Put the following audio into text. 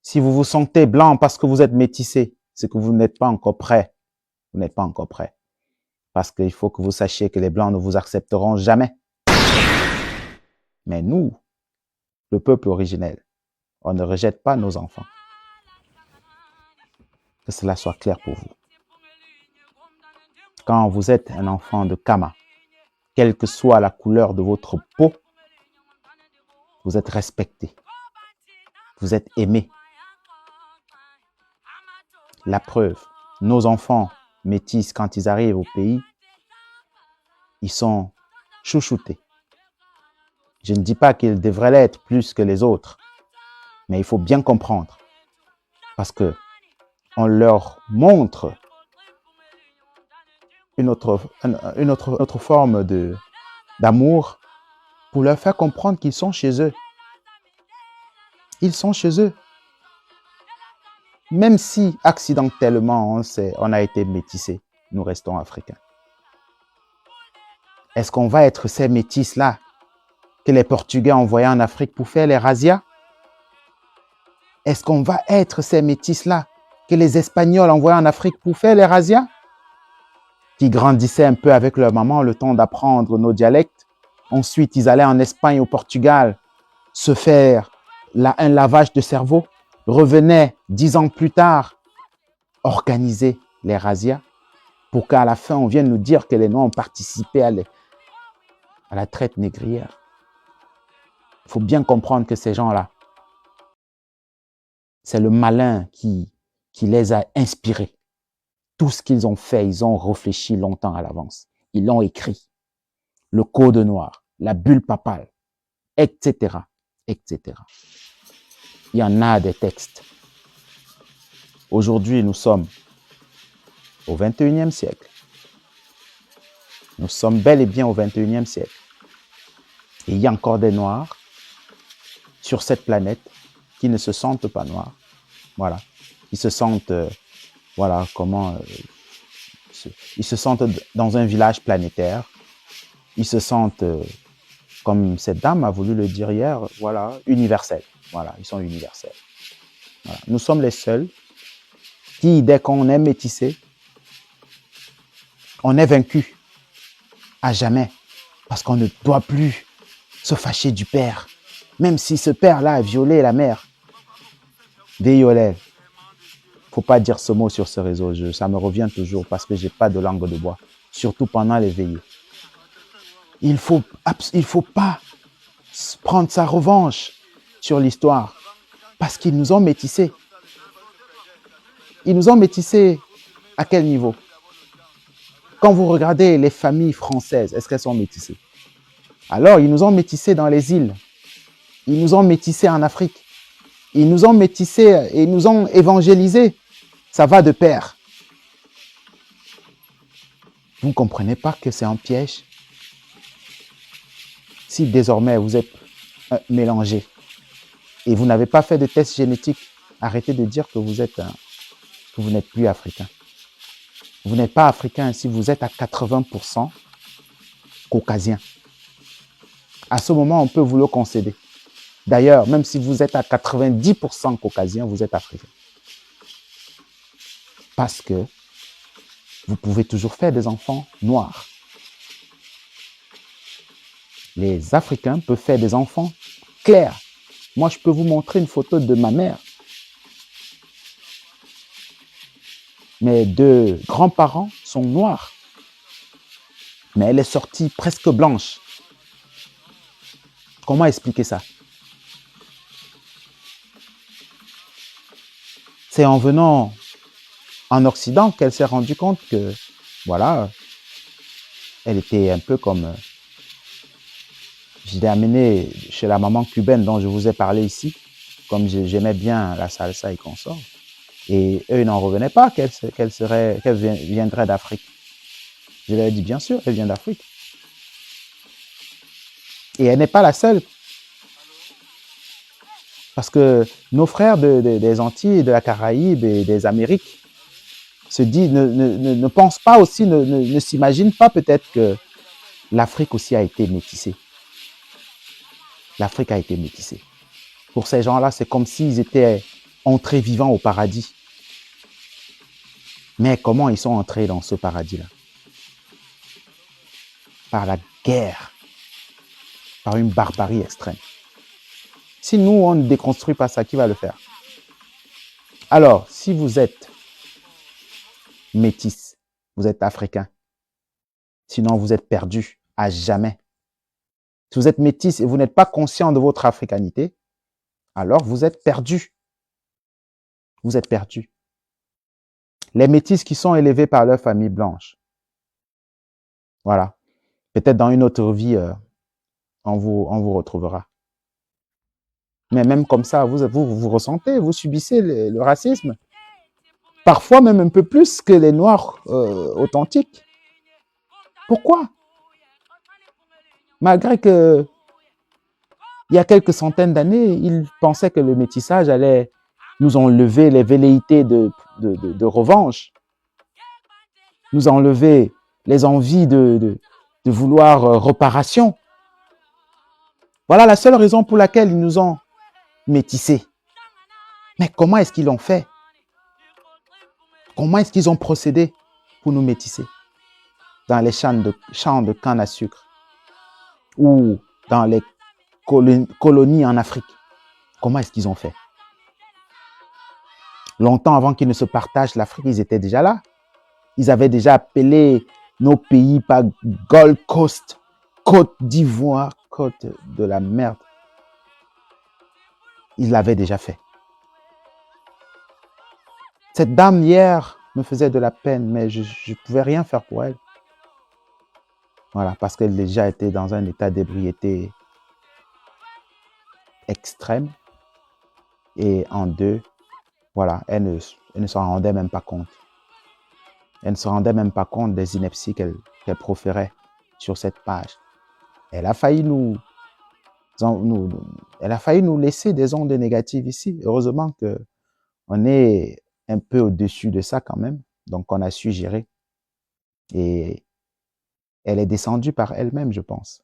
Si vous vous sentez blanc parce que vous êtes métissé, c'est que vous n'êtes pas encore prêt. Vous n'êtes pas encore prêt. Parce qu'il faut que vous sachiez que les blancs ne vous accepteront jamais. Mais nous, le peuple originel, on ne rejette pas nos enfants. Que cela soit clair pour vous. Quand vous êtes un enfant de Kama, quelle que soit la couleur de votre peau, vous êtes respecté. Vous êtes aimé. La preuve, nos enfants métis, quand ils arrivent au pays, ils sont chouchoutés. Je ne dis pas qu'ils devraient l'être plus que les autres, mais il faut bien comprendre. Parce que on leur montre une autre forme d'amour pour leur faire comprendre qu'ils sont chez eux. Ils sont chez eux. Même si accidentellement on a été métissés, nous restons africains. Est-ce qu'on va être ces métis-là que les Portugais envoyaient en Afrique pour faire les razzias? Est-ce qu'on va être ces métis-là que les Espagnols envoyaient en Afrique pour faire les razzias? Qui grandissaient un peu avec leur maman, le temps d'apprendre nos dialectes. Ensuite, ils allaient en Espagne, au Portugal, se faire un lavage de cerveau. Revenaient 10 ans plus tard, organiser les razzias pour qu'à la fin, on vienne nous dire que les Noirs ont participé à la traite négrière. Il faut bien comprendre que ces gens-là, c'est le malin qui les a inspirés. Tout ce qu'ils ont fait, ils ont réfléchi longtemps à l'avance. Ils l'ont écrit. Le code noir, la bulle papale, etc., etc. Il y en a des textes. Aujourd'hui, nous sommes au 21e siècle. Nous sommes bel et bien au 21e siècle. Et il y a encore des Noirs sur cette planète qui ne se sentent pas noirs. Voilà. Ils se sentent, ils se sentent dans un village planétaire. Ils se sentent, comme cette dame a voulu le dire hier, voilà, universels. Voilà, ils sont universels. Voilà. Nous sommes les seuls qui, dès qu'on est métissé, on est vaincu à jamais. Parce qu'on ne doit plus se fâcher du père. Même si ce père-là a violé la mère. Déyolel. Faut pas dire ce mot sur ce réseau. Ça me revient toujours parce que j'ai pas de langue de bois. Surtout pendant les veillées. Il faut pas prendre sa revanche sur l'histoire. Parce qu'ils nous ont métissés. Ils nous ont métissés à quel niveau? Quand vous regardez les familles françaises, est-ce qu'elles sont métissées? Alors, ils nous ont métissés dans les îles. Ils nous ont métissés en Afrique. Ils nous ont métissés et ils nous ont évangélisés. Ça va de pair. Vous ne comprenez pas que c'est un piège? Si désormais vous êtes mélangé et vous n'avez pas fait de test génétique, arrêtez de dire que vous n'êtes plus africain. Vous n'êtes pas africain si vous êtes à 80% caucasien. À ce moment, on peut vous le concéder. D'ailleurs, même si vous êtes à 90% caucasien, vous êtes africain. Parce que vous pouvez toujours faire des enfants noirs. Les Africains peuvent faire des enfants clairs. Moi, je peux vous montrer une photo de ma mère. Mes deux grands-parents sont noirs. Mais elle est sortie presque blanche. Comment expliquer ça? C'est en venant en Occident qu'elle s'est rendue compte que, voilà, elle était un peu comme... Je l'ai amenée chez la maman cubaine dont je vous ai parlé ici, comme j'aimais bien la salsa et consorts. Et eux n'en revenaient pas qu'elle viendrait d'Afrique. Je leur ai dit, bien sûr, elle vient d'Afrique. Et elle n'est pas la seule. Parce que nos frères des Antilles, de la Caraïbe et des Amériques ne pensent pas aussi, ne s'imaginent pas peut-être que l'Afrique aussi a été métissée. L'Afrique a été métissée. Pour ces gens-là, c'est comme s'ils étaient entrés vivants au paradis. Mais comment ils sont entrés dans ce paradis-là? Par la guerre, par une barbarie extrême. Si nous, on ne déconstruit pas ça, qui va le faire? Alors, si vous êtes métis, vous êtes africain, sinon vous êtes perdu à jamais. Si vous êtes métis et vous n'êtes pas conscient de votre africanité, alors vous êtes perdu. Vous êtes perdu. Les métis qui sont élevés par leur famille blanche, voilà. Peut-être dans une autre vie, on vous retrouvera. Mais même comme ça, vous ressentez, vous subissez le racisme. Parfois même un peu plus que les Noirs authentiques. Pourquoi? Malgré que il y a quelques centaines d'années, ils pensaient que le métissage allait nous enlever les velléités de revanche, nous enlever les envies de vouloir réparation. Voilà la seule raison pour laquelle ils nous ont métissés. Mais comment est-ce qu'ils l'ont fait? Comment est-ce qu'ils ont procédé pour nous métisser? Dans les champs de canne à sucre ou dans les colonies en Afrique. Comment est-ce qu'ils ont fait? Longtemps avant qu'ils ne se partagent l'Afrique, ils étaient déjà là. Ils avaient déjà appelé nos pays par Gold Coast, Côte d'Ivoire, Côte de la merde. Ils l'avaient déjà fait. Cette dame hier me faisait de la peine, mais je ne pouvais rien faire pour elle. Voilà, parce qu'elle déjà était dans un état d'ébriété extrême. Et en deux, voilà, elle ne s'en rendait même pas compte. Elle ne se rendait même pas compte des inepties qu'elle proférait sur cette page. Elle a failli nous laisser des ondes négatives ici. Heureusement qu'on est un peu au-dessus de ça quand même. Donc, on a su gérer. Et elle est descendue par elle-même, je pense.